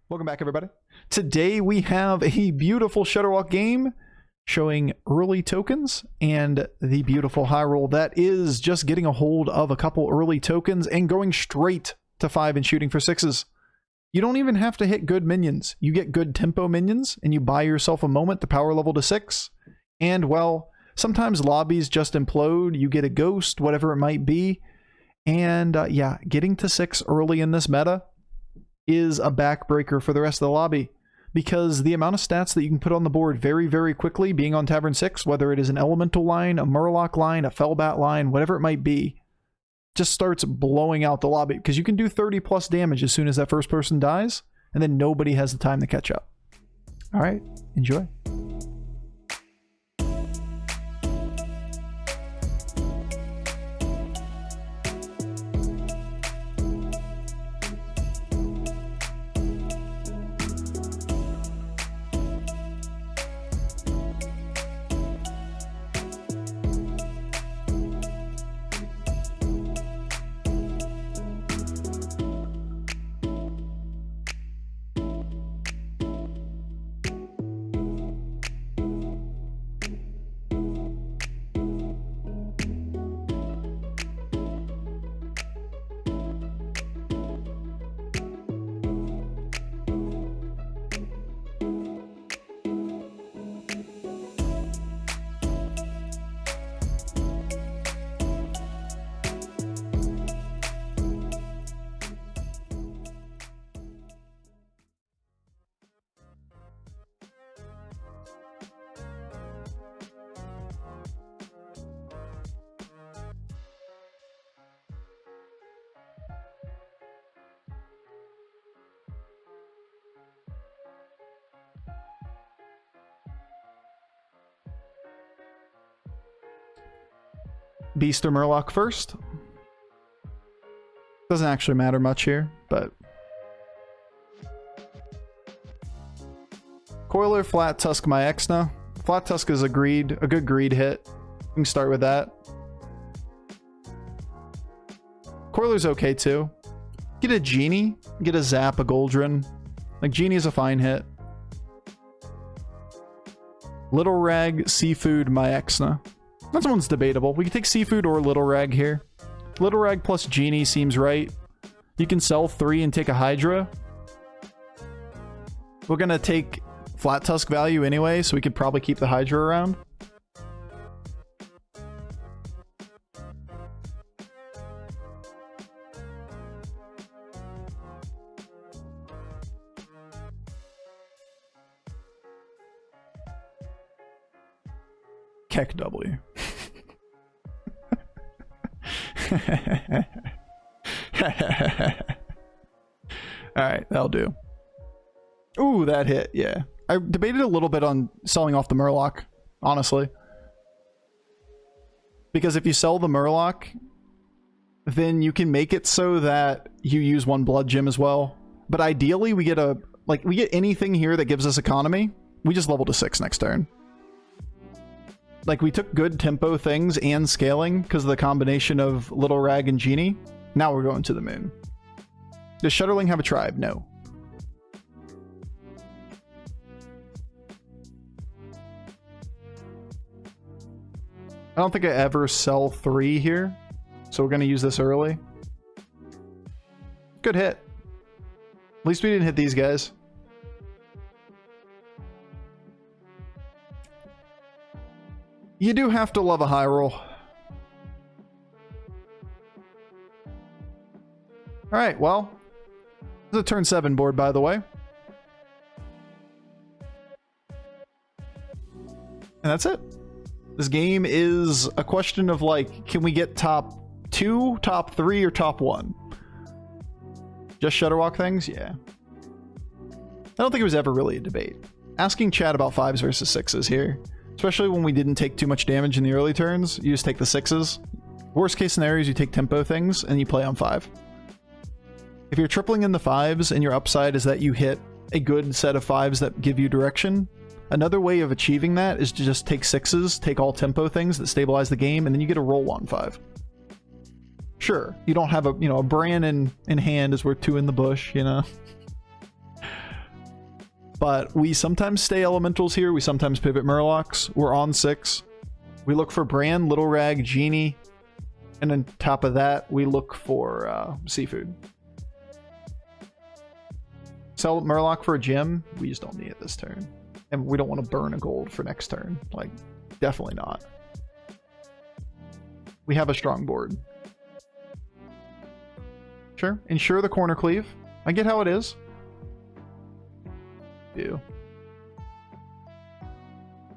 Welcome back, everybody. Today we have a beautiful Shudderwalk game showing early tokens and the beautiful high roll that is just getting a hold of a couple early tokens and going straight to 5 and shooting for 6s. You don't even have to hit good minions. You get good tempo minions and you buy yourself a moment to power level to 6. And well, sometimes lobbies just implode. You get a ghost, whatever it might be. And yeah, getting to 6 early in this meta is a backbreaker for the rest of the lobby, because the amount of stats that you can put on the board very, very quickly being on Tavern 6, whether it is an Elemental line, a Murloc line, a Firebat line, whatever it might be, just starts blowing out the lobby, because you can do 30 plus damage as soon as that first person dies, and then nobody has the time to catch up. All right, enjoy. Beast or Murloc first. Doesn't actually matter much here, but Coiler, Flat Tusk, Myexna. Flat Tusk is a good greed hit. We can start with that. Coiler's okay too. Get a Genie, get a Zap, a Goldrin. Like, Genie is a fine hit. Little Rag, Seafood, Myexna. That one's debatable. We can take Seafood or Little Rag here. Little Rag plus Genie seems right. You can sell 3 and take a Hydra. We're gonna take Flat Tusk value anyway, so we could probably keep the Hydra around. Keck W. Alright, that'll do. Ooh, that hit, yeah. I debated a little bit on selling off the Murloc, honestly. Because if you sell the Murloc, then you can make it so that you use 1 blood gem as well. But ideally, we get we get anything here that gives us economy. We just level to 6 next turn. Like, we took good tempo things and scaling because of the combination of Little Rag and Genie. Now we're going to the moon. Does Shudderling have a tribe? No. I don't think I ever sell 3 here, so we're going to use this early. Good hit. At least we didn't hit these guys. You do have to love a high roll. Alright, well, this is a turn 7 board, by the way. And that's it. This game is a question of, like, can we get top 2, top 3, or top 1? Just Shudderwalk things? Yeah. I don't think it was ever really a debate. Asking chat about 5s versus 6s here. Especially when we didn't take too much damage in the early turns. You just take the 6s. Worst case scenarios, you take tempo things and you play on 5. If you're tripling in the 5s and your upside is that you hit a good set of 5s that give you direction, another way of achieving that is to just take 6s, take all tempo things that stabilize the game, and then you get a roll on 5. Sure, you don't have a, a Bran in hand is worth 2 in the bush, but we sometimes stay elementals here. We sometimes pivot Murlocs. We're on 6. We look for Bran, Little Rag, Genie, and on top of that, we look for Seafood. Sell Murloc for a gem. We just don't need it this turn. And we don't want to burn a gold for next turn. Like, definitely not. We have a strong board. Sure. Ensure the corner cleave. I get how it is. Ew.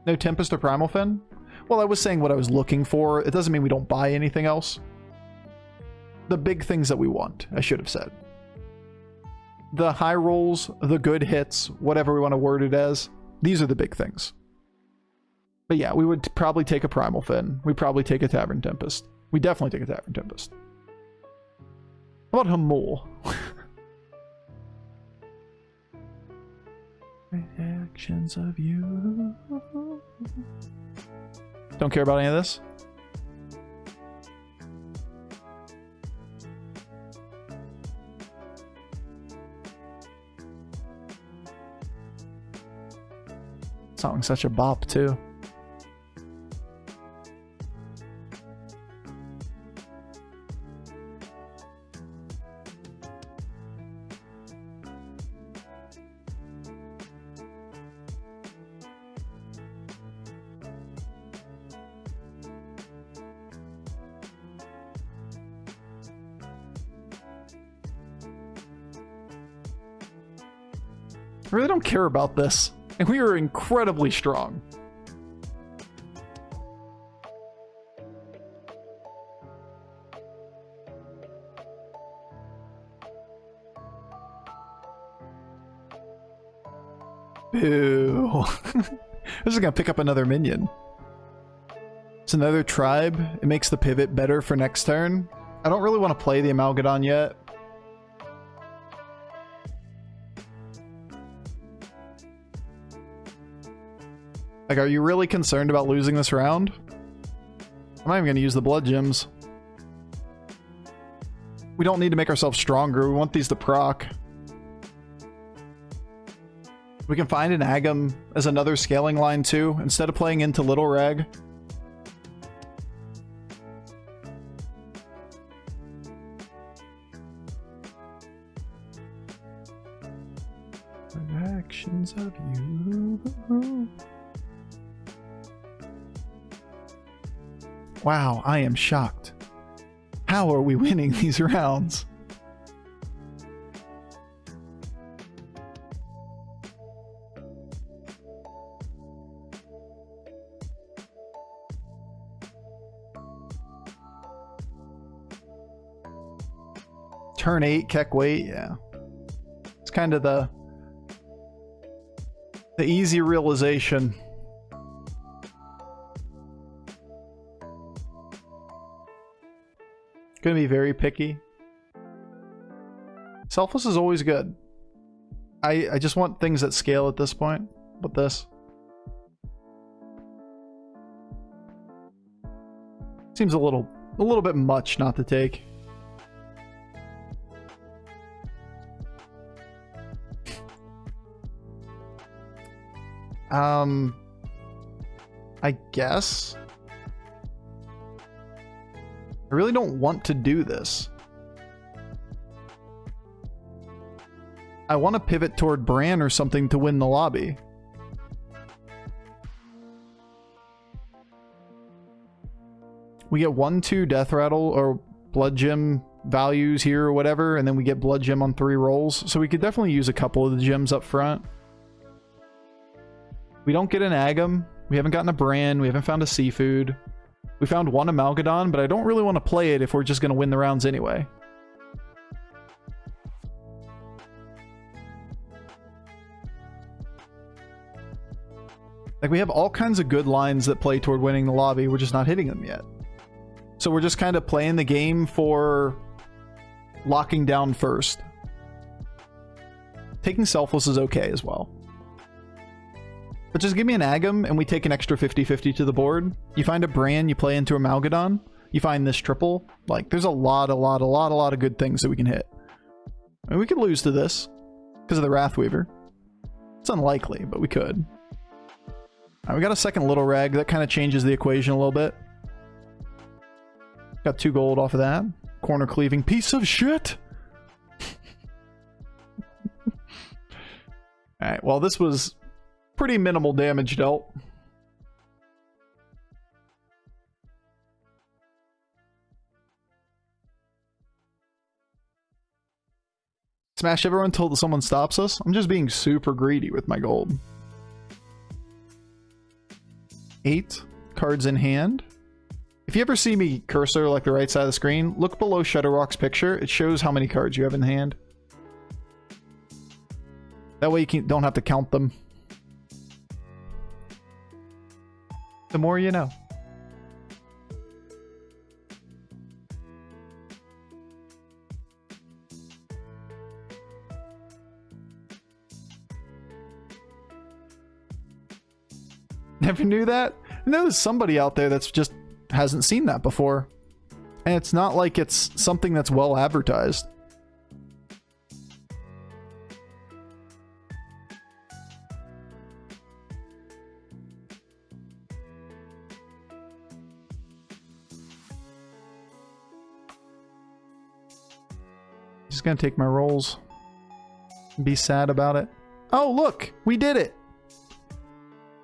No Tempest or Primal Fin? Well, I was saying what I was looking for. It doesn't mean we don't buy anything else. The big things that we want, I should have said. The high rolls, the good hits, whatever we want to word it as. These are the big things. But yeah, we would probably take a Primal Fin. We'd probably take a Tavern Tempest. We definitely take a Tavern Tempest. How about Hamul? Actions of you. Don't care about any of this. Song's such a bop too. I really don't care about this. And we are incredibly strong. Boo. This is gonna pick up another minion. It's another tribe. It makes the pivot better for next turn. I don't really want to play the Amalgadon yet. Like, are you really concerned about losing this round? I'm not even going to use the blood gems. We don't need to make ourselves stronger. We want these to proc. We can find an Agam as another scaling line too, instead of playing into Little Rag. Actions of you. Wow, I am shocked. How are we winning these rounds? Turn 8, Keck wait, yeah. It's kind of the easy realization. Gonna be very picky. Selfless is always good. I just want things that scale at this point. But this seems a little bit much not to take. I guess. I really don't want to do this. I want to pivot toward Bran or something to win the lobby. We get 1-2 Death Rattle or Blood Gem values here or whatever, and then we get Blood Gem on 3 rolls. So we could definitely use a couple of the gems up front. We don't get an Agam. We haven't gotten a Bran. We haven't found a Seafood. We found one Amalgadon, but I don't really want to play it if we're just going to win the rounds anyway. Like, we have all kinds of good lines that play toward winning the lobby. We're just not hitting them yet. So we're just kind of playing the game for locking down first. Taking Selfless is okay as well. But just give me an Agam and we take an extra 50-50 to the board. You find a Bran, you play into Amalgadon. You find this triple. Like, there's a lot of good things that we can hit. And we could lose to this because of the Wrathweaver. It's unlikely, but we could. Alright, we got a second little rag. That kind of changes the equation a little bit. Got 2 gold off of that. Corner cleaving piece of shit! Alright, well this was pretty minimal damage dealt. Smash everyone until someone stops us. I'm just being super greedy with my gold. 8 cards in hand. If you ever see me cursor like the right side of the screen, look below Shudderrock's picture. It shows how many cards you have in hand. That way you don't have to count them. The more you know. Never knew that? I know there's somebody out there that's just hasn't seen that before. And it's not like it's something that's well advertised. Just gonna take my rolls. Be sad about it. Oh, look! We did it!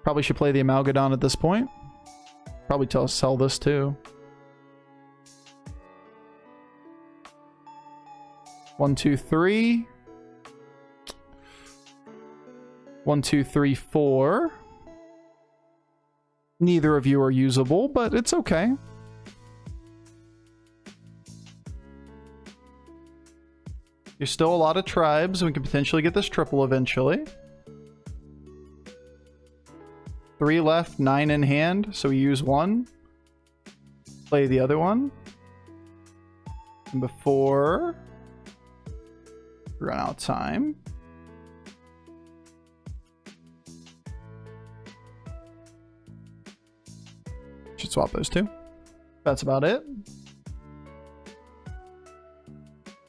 Probably should play the Amalgadon at this point. Probably sell this too. 1, 2, 3. 1, 2, 3, 4. Neither of you are usable, but it's okay. There's still a lot of tribes. We can potentially get this triple eventually. 3 left, 9 in hand, so we use 1. Play the other one. And before we run out of time. Should swap those 2. That's about it.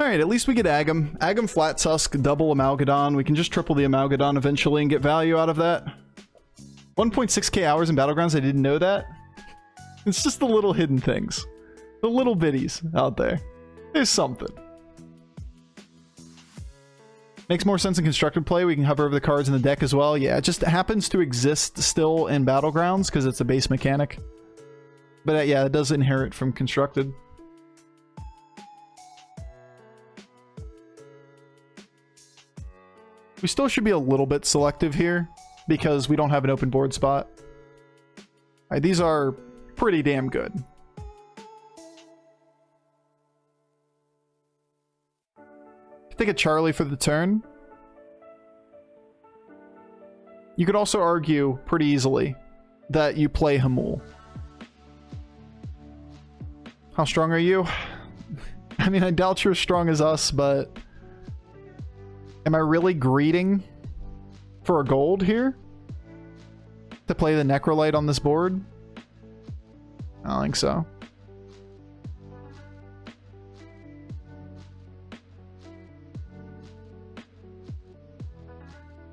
Alright, at least we get Agam. Agam Flat Tusk, double Amalgadon. We can just triple the Amalgadon eventually and get value out of that. 1.6k hours in Battlegrounds, I didn't know that. It's just the little hidden things. The little biddies out there. There's something. Makes more sense in constructed play. We can hover over the cards in the deck as well. Yeah, it just happens to exist still in Battlegrounds because it's a base mechanic. But yeah, it does inherit from constructed. We still should be a little bit selective here, because we don't have an open board spot. Alright, these are pretty damn good. Take a Charlie for the turn. You could also argue pretty easily that you play Hamul. How strong are you? I mean, I doubt you're as strong as us, but am I really greeting for a gold here to play the Necrolite on this board? I don't think so.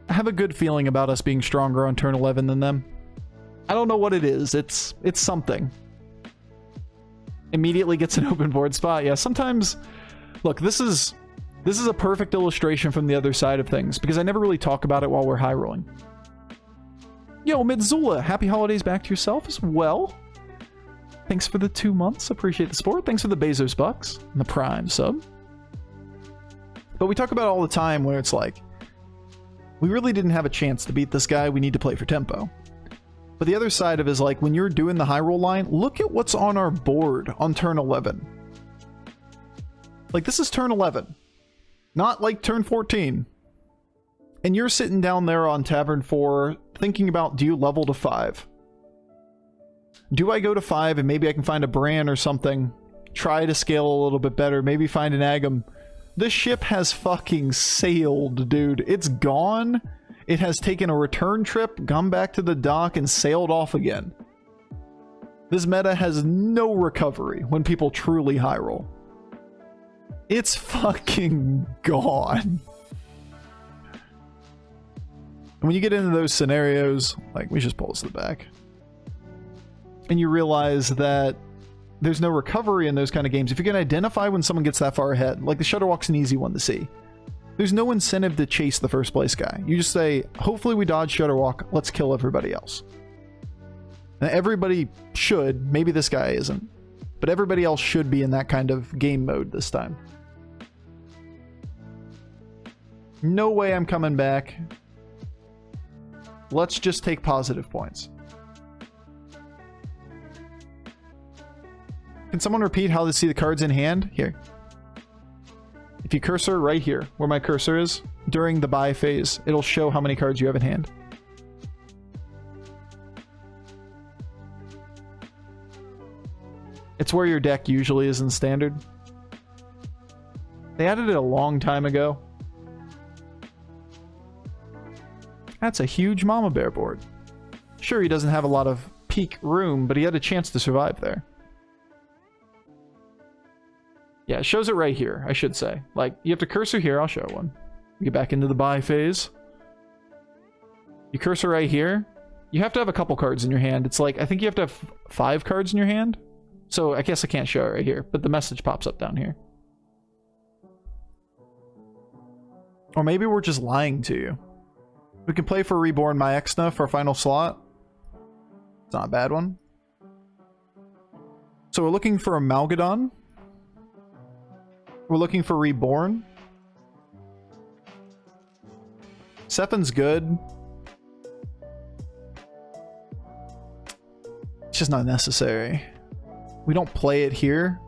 I have a good feeling about us being stronger on turn 11 than them. I don't know what it is. It's something. Immediately gets an open board spot. Yeah, sometimes... Look, this is a perfect illustration from the other side of things, because I never really talk about it while we're high rolling. Yo, Midzula, happy holidays back to yourself as well. Thanks for the 2 months. Appreciate the support. Thanks for the Bezos bucks and the Prime sub. But we talk about it all the time where it's like, we really didn't have a chance to beat this guy. We need to play for tempo. But the other side of it is like, when you're doing the high roll line, look at what's on our board on turn 11. Like, this is turn 11. Not like turn 14. And you're sitting down there on Tavern 4 thinking about, do you level to 5? Do I go to 5 and maybe I can find a Bran or something? Try to scale a little bit better. Maybe find an Agam. This ship has fucking sailed, dude. It's gone. It has taken a return trip, gone back to the dock, and sailed off again. This meta has no recovery when people truly high roll. It's fucking gone. When you get into those scenarios, like, we just pull this to the back. And you realize that there's no recovery in those kind of games. If you can identify when someone gets that far ahead, like the Shudder Walk's an easy one to see. There's no incentive to chase the first place guy. You just say, hopefully we dodge Shudder Walk, let's kill everybody else. Now, everybody should, maybe this guy isn't, but everybody else should be in that kind of game mode this time. No way I'm coming back. Let's just take positive points. Can someone repeat how to see the cards in hand? Here. If you cursor right here, where my cursor is, during the buy phase, it'll show how many cards you have in hand. It's where your deck usually is in standard. They added it a long time ago. That's a huge mama bear board. Sure, he doesn't have a lot of peak room, but he had a chance to survive there. Yeah, it shows it right here, I should say. Like, you have to cursor here, I'll show one. Get back into the buy phase. You cursor right here. You have to have a couple cards in your hand. It's like, I think you have to have 5 cards in your hand. So I guess I can't show it right here, but the message pops up down here. Or maybe we're just lying to you. We can play for Reborn Myexna for a final slot. It's not a bad one. So we're looking for a Malgadon. We're looking for Reborn. Sephin's good. It's just not necessary. We don't play it here.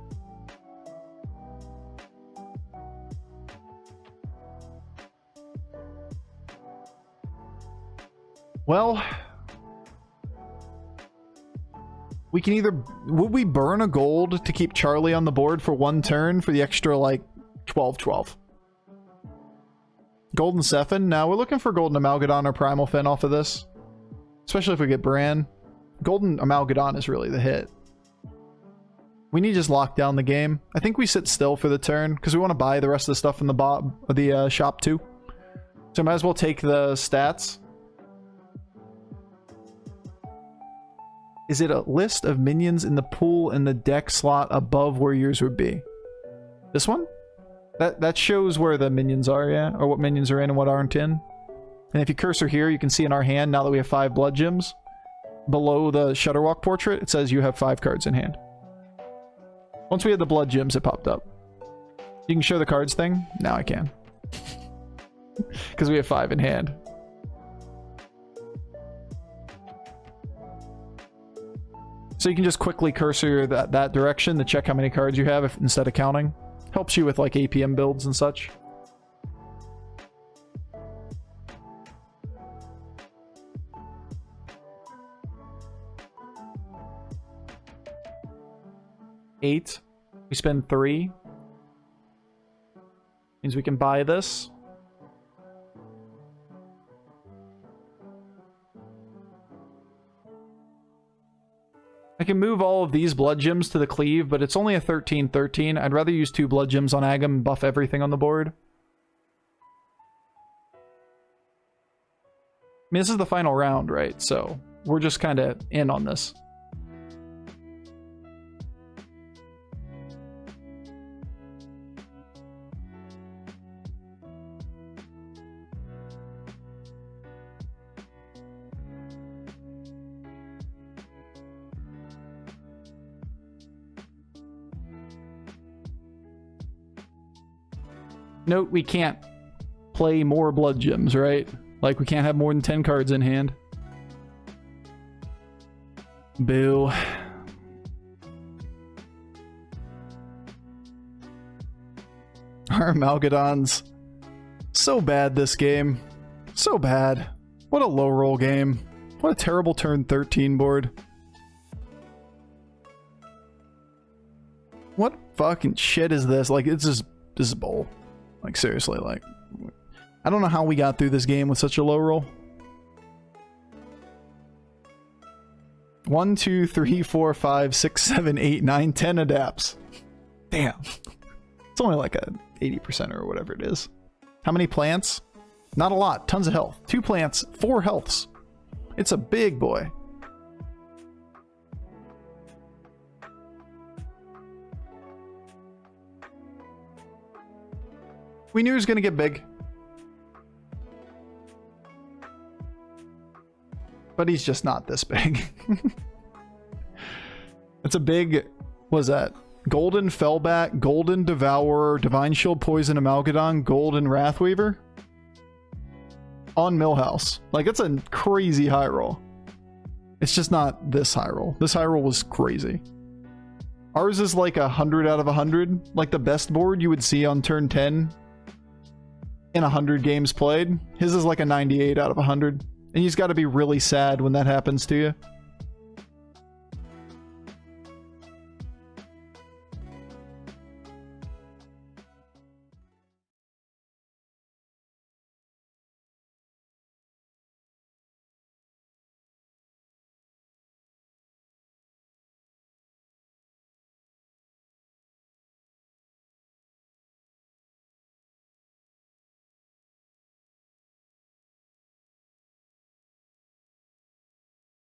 Well, we can either... Would we burn a gold to keep Charlie on the board for 1 turn for the extra, like, 12/12? Golden Sephin? Now we're looking for Golden Amalgadon or Primal Fen off of this. Especially if we get Bran. Golden Amalgadon is really the hit. We need to just lock down the game. I think we sit still for the turn, because we want to buy the rest of the stuff in the shop too. So I might as well take the stats. Is it a list of minions in the pool in the deck slot above where yours would be? This one? That shows where the minions are, yeah? Or what minions are in and what aren't in. And if you cursor here, you can see in our hand, now that we have 5 blood gems, below the Shudderwalk portrait, it says you have 5 cards in hand. Once we had the blood gems, it popped up. You can show the cards thing? Now I can. Because we have 5 in hand. So you can just quickly cursor that direction to check how many cards you have instead of counting. Helps you with like APM builds and such. $8. We spend 3. Means we can buy this. I can move all of these blood gems to the cleave, but it's only a 13/13. I'd rather use 2 blood gems on Agam and buff everything on the board. I mean, this is the final round, right? So we're just kind of in on this. Note, we can't play more blood gems, right? Like, we can't have more than 10 cards in hand. Boo. Our Amalgadons. So bad this game. So bad. What a low roll game. What a terrible turn 13 board. What fucking shit is this? Like, it's just... This is bull. Like, seriously, like... I don't know how we got through this game with such a low roll. 1, 2, 3, 4, 5, 6, 7, 8, 9, 10 adapts. Damn. It's only like a 80% or whatever it is. How many plants? Not a lot. Tons of health. 2 plants, 4 healths. It's a big boy. We knew he was going to get big. But he's just not this big. It's a big... What is that? Golden Fellbat, Golden Devourer, Divine Shield, Poison Amalgadon, Golden Wrathweaver? On Millhouse. Like, it's a crazy high roll. It's just not this high roll. This high roll was crazy. Ours is like 100 out of 100. Like the best board you would see on turn 10 in 100 games played. His is like a 98 out of 100. And you just got to be really sad when that happens to you.